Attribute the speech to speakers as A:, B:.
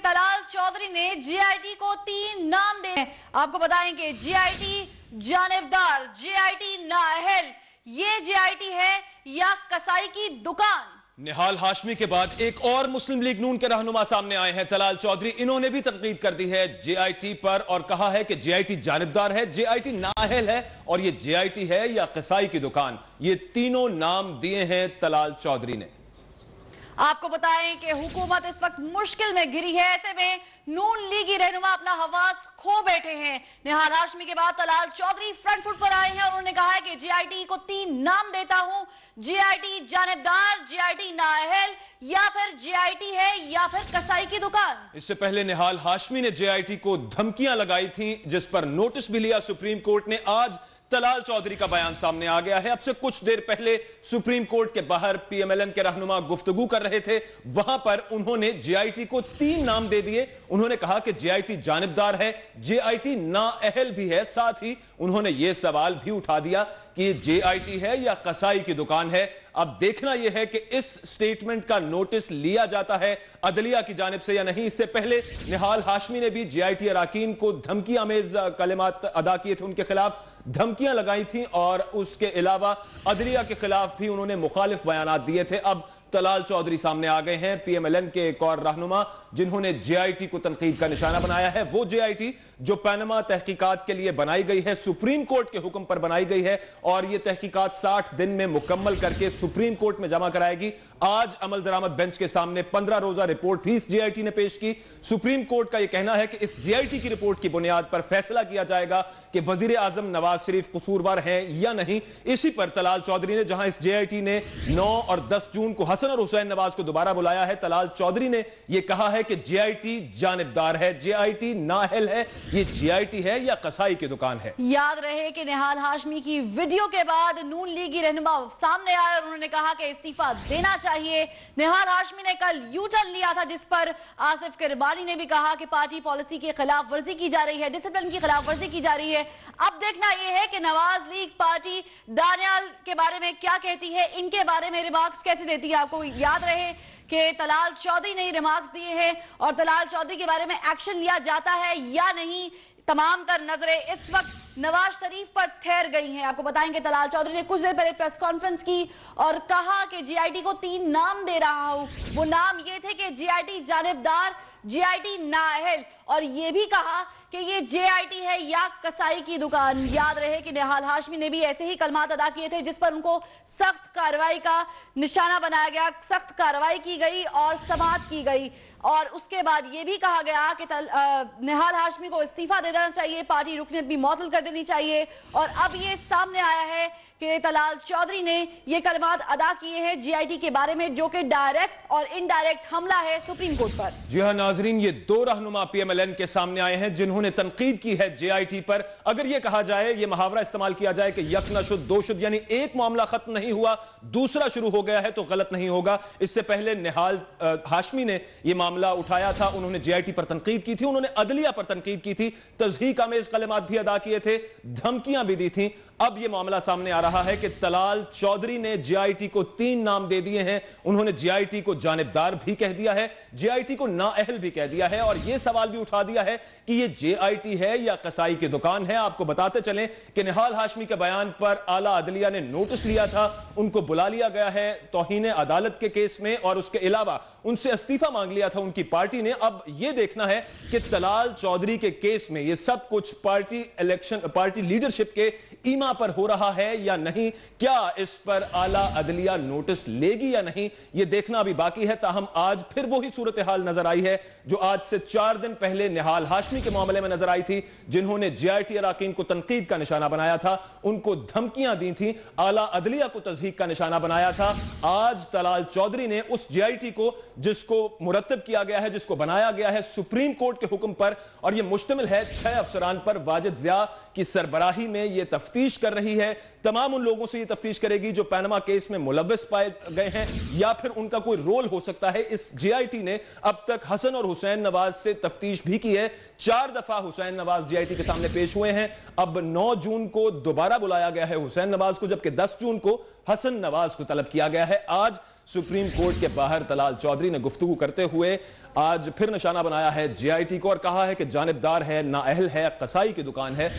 A: तलाल चौधरी ने जीआईटी को 3 नाम दे हैं। आपको बताएं कि जीआईटी जानिबदार, जीआईटी नाअहल, ये जीआईटी है या कसाई की दुकान।
B: निहाल हाशमी के बाद एक और मुस्लिम लीग नून के रहनुमा सामने आए हैं, तलाल चौधरी। इन्होंने भी तनकीद कर दी है जेआईटी पर और कहा है कि जेआईटी जानिबदार है, जेआईटी नाअहल है और ये जेआईटी है या कसाई की दुकान। ये तीनों नाम दिए हैं तलाल चौधरी ने।
A: आपको बताएं कि हुकूमत इस वक्त मुश्किल में घिरी है, ऐसे में नून लीगी रहनुमा अपना हवास खो बैठे हैं। निहाल हाशमी के बाद तलाल चौधरी फ्रंट फुट पर आए हैं और उन्होंने कहा है कि जीआईटी को 3 नाम देता हूं, जीआईटी जानिबदार, जीआईटी नाअहल या फिर जीआईटी है या फिर कसाई की दुकान।
B: इससे पहले निहाल हाशमी ने जेआईटी को धमकियां लगाई थी, जिस पर नोटिस भी लिया सुप्रीम कोर्ट ने। आज तलाल चौधरी का बयान सामने आ गया है। अब से कुछ देर पहले सुप्रीम कोर्ट के बाहर पीएमएलएन के रहनुमा गुफ्तगू कर रहे थे, वहां पर उन्होंने जेआईटी को 3 नाम दे दिए। उन्होंने कहा कि जेआईटी जानिबदार है, जेआईटी नाअहल भी है। साथ ही उन्होंने यह सवाल भी उठा दिया कि जेआईटी है या कसाई की दुकान है। अब देखना यह है कि इस स्टेटमेंट का नोटिस लिया जाता है अदलिया की जानिब से या नहीं। इससे पहले निहाल हाशमी ने भी जेआईटी अराकीन को धमकी आमेज कलिमात अदा किए थे, उनके खिलाफ धमकियां लगाई थी और उसके अलावा अदलिया के खिलाफ भी उन्होंने मुखालिफ बयानात दिए थे। अब तलाल चौधरी सामने आ गए हैं, पीएमएलएन के एक और रहनुमा जिन्होंने जेआईटी को तनकीद का निशाना बनाया है। वो जेआईटी जो पनामा तहकीकात के लिए बनाई गई है, सुप्रीम कोर्ट के हुक्म पर बनाई गई है और यह तहकीकात 60 दिन में मुकम्मल करके सुप्रीम कोर्ट में जमा कराएगी। आज अमल दरामद बेंच के सामने 15 रोजा रिपोर्ट भी इस जेआईटी ने पेश की। सुप्रीम कोर्ट का यह कहना है कि इस जेआईटी की रिपोर्ट की बुनियाद पर फैसला किया जाएगा कि वजीर आजम नवाज शरीफ कसूरवार हैं या नहीं। इसी पर तलाल चौधरी ने, जहां इस जेआईटी ने 9 और 10 जून को हसन और हुसैन नवाज को दोबारा बुलाया है, तलाल चौधरी ने यह कहा है कि जेआईटी जानिबदार है, जेआईटी नाअहल है, ये जेआईटी है या कसाई की दुकान है।
A: याद रहे कि निहाल हाशमी की वीडियो के बाद नून लीगी रहनुमा सामने आए और उन्होंने कहा कि इस्तीफा देना चाहिए। निहाल हाशमी ने कल यू टर्न लिया था, जिस पर आसिफ किरमानी ने भी कहा कि पार्टी पॉलिसी की खिलाफ वर्जी की जा रही है, डिसिप्लिन की खिलाफ वर्जी की जा रही है। अब देखना यह है कि नवाज लीग पार्टी दानियाल के बारे में क्या कहती है, इनके बारे में रिमार्क्स कैसे देती है। आपको याद रहे कि तलाल चौधरी ने रिमार्क्स दिए हैं और तलाल चौधरी के बारे में एक्शन लिया जाता है या नहीं, तमाम तर नजरें इस वक्त नवाज शरीफ पर ठहर गई हैं। आपको बताएंगे तलाल चौधरी ने कुछ देर पहले प्रेस कॉन्फ्रेंस की और कहा कि जीआईटी को 3 नाम दे रहा हूं। वो नाम ये थे कि जीआईटी जानिबदार, जीआईटी नाअहल और ये भी कहा कि ये जेआईटी है या कसाई की दुकान। याद रहे कि निहाल हाशमी ने भी ऐसे ही कलमात अदा किए थे, जिस पर उनको सख्त कार्रवाई का निशाना बनाया गया, सख्त कार्रवाई की गई और समाअत की गई। और उसके बाद यह भी कहा गया कि निहाल हाशमी को इस्तीफा दे देना चाहिए, पार्टी रुकनियत भी मुअत्तल कर देनी चाहिए। और अब ये सामने आया है कि तलाल चौधरी ने ये कलमात अदा किए हैं जीआईटी के बारे में, जो कि डायरेक्ट और इनडायरेक्ट हमला है सुप्रीम कोर्ट पर।
B: जी हां नाजरीन, ये 2 रहनुमा पीएमएलएन के सामने आए हैं जिन्होंने तनकीद की है जेआईटी पर। अगर यह कहा जाए, यह मुहावरा इस्तेमाल किया जाए कि यक न शुद्ध दो शुद्ध, यानी एक मामला खत्म नहीं हुआ दूसरा शुरू हो गया है, तो गलत नहीं होगा। इससे पहले निहाल हाशमी ने यह मामला उठाया था, उन्होंने जेआईटी पर तनकीद की थी, उन्होंने अदलिया पर तनकीद की थी, तज़हीक आमेज कलमात भी अदा किए थे, धमकियां भी दी थी। अब यह मामला सामने आ रहा है कि तलाल चौधरी ने जेआईटी को 3 नाम दे दिए हैं। उन्होंने जेआईटी को जानिबदार भी कह दिया है, जेआईटी को नाअहल भी कह दिया है और यह सवाल भी उठा दिया है कि यह जेआईटी है या कसाई की दुकान है। आपको बताते चलें कि निहाल हाशमी के बयान पर आला अदलिया ने नोटिस लिया था, उनको बुला लिया गया है तौहीन अदालत के केस में और उसके अलावा उनसे इस्तीफा मांग लिया था उनकी पार्टी ने। अब यह देखना है कि तलाल चौधरी के केस में यह सब कुछ पार्टी लीडरशिप के ईमा पर हो रहा है या नहीं, क्या इस पर आला अदलिया नोटिस लेगी या नहीं, यह देखना अभी बाकी है। ताहम आज फिर वही सूरत हाल नजर आई है जो आज से 4 दिन पहले निहाल हाशमी के मामले में नजर आई थी, जिन्होंने जेआईटी अराकीन को तनकीद का निशाना बनाया था, उनको धमकियां दी थी, आला अदलिया को तज़हीक का निशाना बनाया था। आज तलाल चौधरी ने उस जेआईटी को, जिसको मुरत्तब किया गया है, जिसको बनाया गया है सुप्रीम कोर्ट के हुक्म पर और यह मुश्तमिल है 6 अफसरान पर, वाजिद ज़िया की सरबराही में यह तफ्तीश कर रही है। तमाम उन लोगों से यह तफ्तीश करेगी जो पनामा केस में मुलव्वस पाए गए हैं या फिर उनका कोई रोल हो सकता है। इस जेआईटी ने अब तक हसन और हुसैन नवाज से तफ्तीश भी की है। 4 दफा हुसैन नवाज जेआईटी के सामने पेश हुए हैं। अब 9 जून को दोबारा बुलाया गया है हुसैन नवाज को, जबकि 10 जून को हसन नवाज को तलब किया गया है। आज सुप्रीम कोर्ट के बाहर तलाल चौधरी ने गुफ्तगू करते हुए आज फिर निशाना बनाया है JIT को और कहा है कि जानिबदार है, नाअहल है, कसाई की दुकान है।